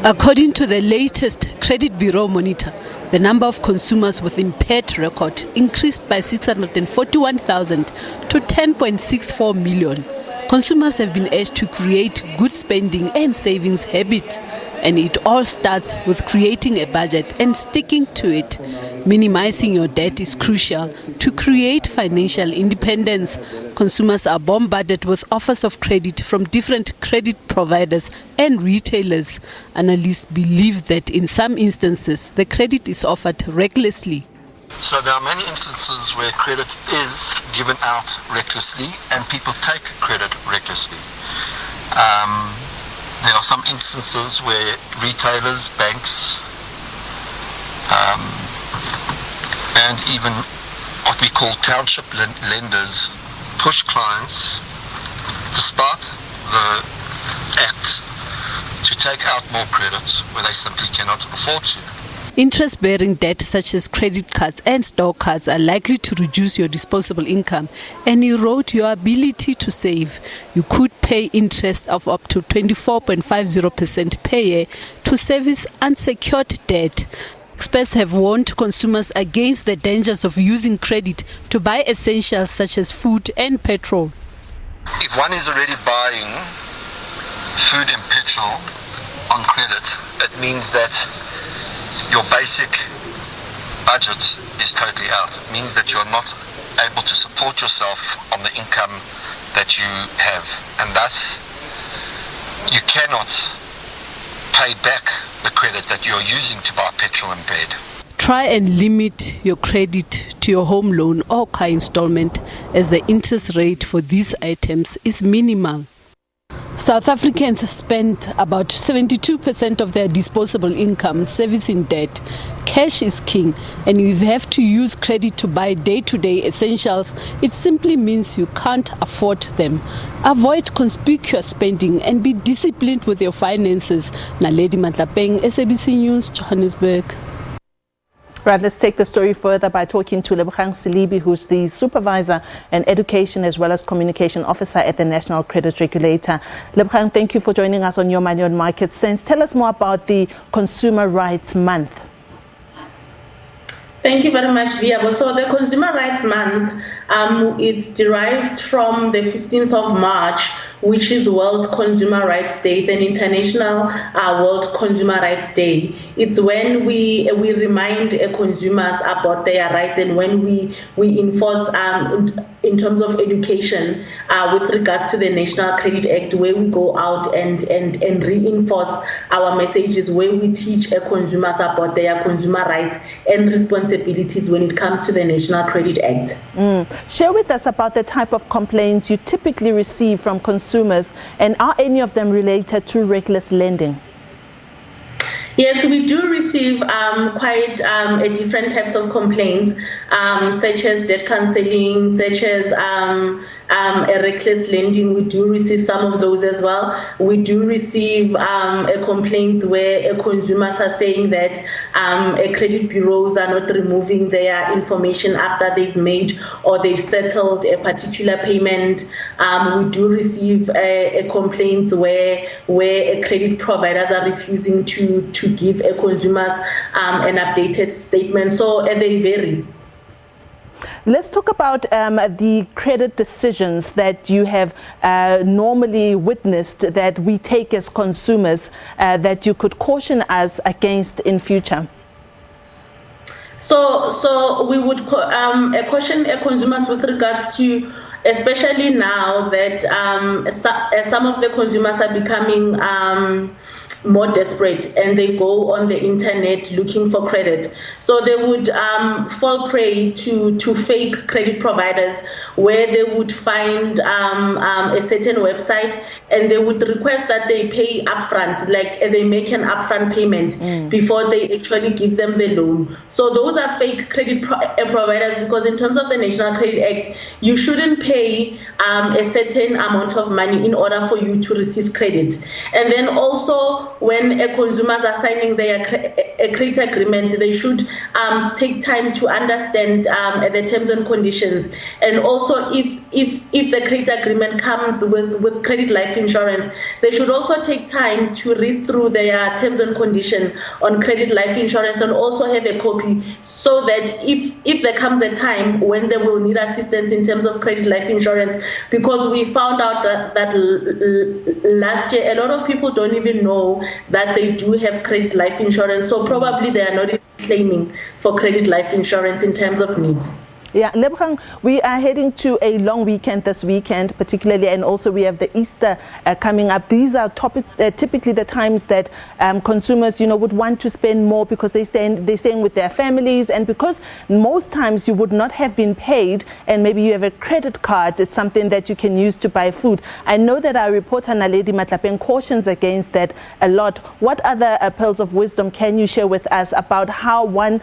According to the latest Credit Bureau monitor, the number of consumers with impaired record increased by 641,000 to 10.64 million. Consumers have been urged to create good spending and savings habit, and it all starts with creating a budget and sticking to it. Minimizing your debt is crucial to create financial independence. Consumers are bombarded with offers of credit from different credit providers and retailers. Analysts believe that in some instances, the credit is offered recklessly. So there are many instances where credit is given out recklessly and people take credit recklessly. There are some instances where retailers, banks, and even what we call township lenders push clients, despite the act, to take out more credit where they simply cannot afford to. Interest-bearing debt such as credit cards and store cards are likely to reduce your disposable income and erode your ability to save. You could pay interest of up to 24.50% per year to service unsecured debt. Experts have warned consumers against the dangers of using credit to buy essentials such as food and petrol. If one is already buying food and petrol on credit, it means that your basic budget is totally out. It means that you're not able to support yourself on the income that you have, and thus you cannot pay back the credit that you're using to buy petrol and bread. Try and limit your credit to your home loan or car installment, as the interest rate for these items is minimal. South Africans spend about 72% of their disposable income servicing debt. Cash is king, and if you have to use credit to buy day-to-day essentials, it simply means you can't afford them. Avoid conspicuous spending and be disciplined with your finances. Naledi Matlapeng, SABC News, Johannesburg. Right, let's take the story further by talking to Lebogang Silibi, who's the Supervisor and Education as well as Communication Officer at the National Credit Regulator. Lebogang, thank you for joining us on Your Money on Market Sense. Tell us more about the Consumer Rights Month. Thank you very much, Diabo. So the Consumer Rights Month, it's derived from the 15th of March, which is World Consumer Rights Day, an international World Consumer Rights Day. It's when we remind consumers about their rights, and when we enforce in terms of education with regards to the National Credit Act, where we go out and reinforce our messages, where we teach consumers about their consumer rights and responsibilities when it comes to the National Credit Act. Share with us about the type of complaints you typically receive from consumers, and are any of them related to reckless lending? Yes, we do receive quite different types of complaints, such as debt cancelling, such as a reckless lending. We do receive some of those as well. We do receive complaints where consumers are saying that credit bureaus are not removing their information after they've made or they've settled a particular payment. We do receive complaints where credit providers are refusing to give consumers an updated statement. So they vary. Let's talk about the credit decisions that you have normally witnessed that we take as consumers that you could caution us against in future. So we would caution consumers with regards to, especially now that some of the consumers are becoming more desperate and they go on the internet looking for credit. So they would fall prey to fake credit providers, where they would find a certain website and they would request that they pay upfront, like they make an upfront payment before they actually give them the loan. So those are fake credit providers, because in terms of the National Credit Act, you shouldn't pay a certain amount of money in order for you to receive credit. And then also when consumers are signing their credit agreement, they should take time to understand the terms and conditions. And also, if the credit agreement comes with credit life insurance, they should also take time to read through their terms and conditions on credit life insurance, and also have a copy, so that if there comes a time when they will need assistance in terms of credit life insurance, because we found out that last year a lot of people don't even know that they do have credit life insurance, so probably they are not even claiming for credit life insurance in terms of needs. Yeah, Lebogang, we are heading to a long weekend this weekend, particularly, and also we have the Easter coming up. These are typically the times that consumers, would want to spend more because they're staying with their families, and because most times you would not have been paid, and maybe you have a credit card. It's something that you can use to buy food. I know that our reporter Naledi Matlapeng cautions against that a lot. What other pearls of wisdom can you share with us about how one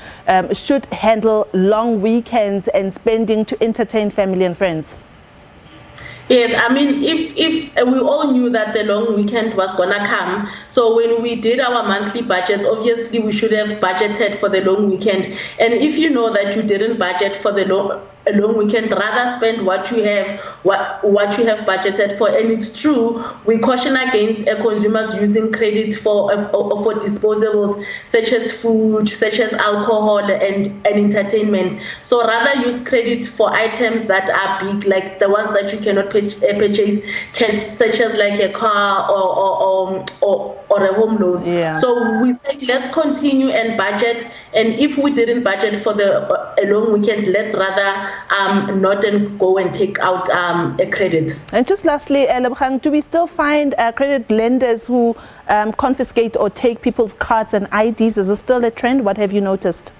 should handle long weekends and spending to entertain family and friends? Yes, I mean, if we all knew that the long weekend was gonna come, so when we did our monthly budgets, obviously we should have budgeted for the long weekend. And if you know that you didn't budget for the long weekend, rather spend what you have budgeted for. And it's true, we caution against consumers using credit for disposables such as food, such as alcohol and entertainment. So rather use credit for items that are big, like the ones that you cannot purchase cash, such as like a car or a home loan. Yeah. So we said let's continue and budget, and if we didn't budget for a long weekend, let's rather not and go and take out a credit. And just lastly, Lebogang, do we still find credit lenders who confiscate or take people's cards and IDs? Is it still a trend? What have you noticed?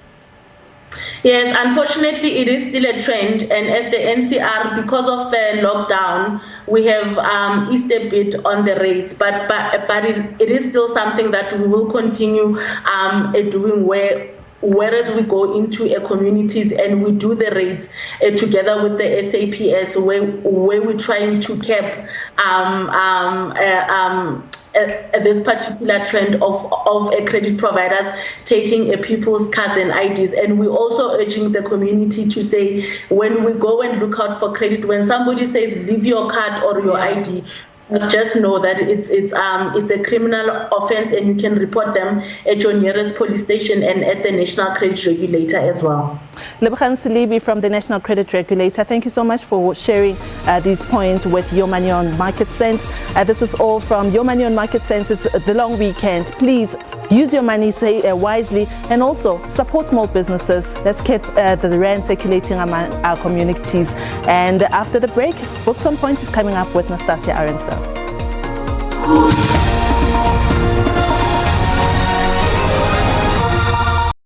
Yes, unfortunately, it is still a trend, and as the NCR, because of the lockdown, we have eased a bit on the rates, but it is still something that we will continue doing, whereas we go into communities and we do the rates together with the SABC, where we're trying to cap this particular trend of credit providers taking people's cards and IDs. And we're also urging the community to say, when we go and look out for credit, when somebody says leave your card or your ID, let's just know that it's a criminal offense, and you can report them at your nearest police station and at the National Credit Regulator as well. Lebogang Silibi from the National Credit Regulator, thank you so much for sharing these points with Your Money on Market Sense. This is all from Your Money on Market Sense. It's the long weekend. Please use your money wisely, and also support small businesses. Let's get the rand circulating among our communities. And after the break, Books on Point is coming up with Nastasia Arensa.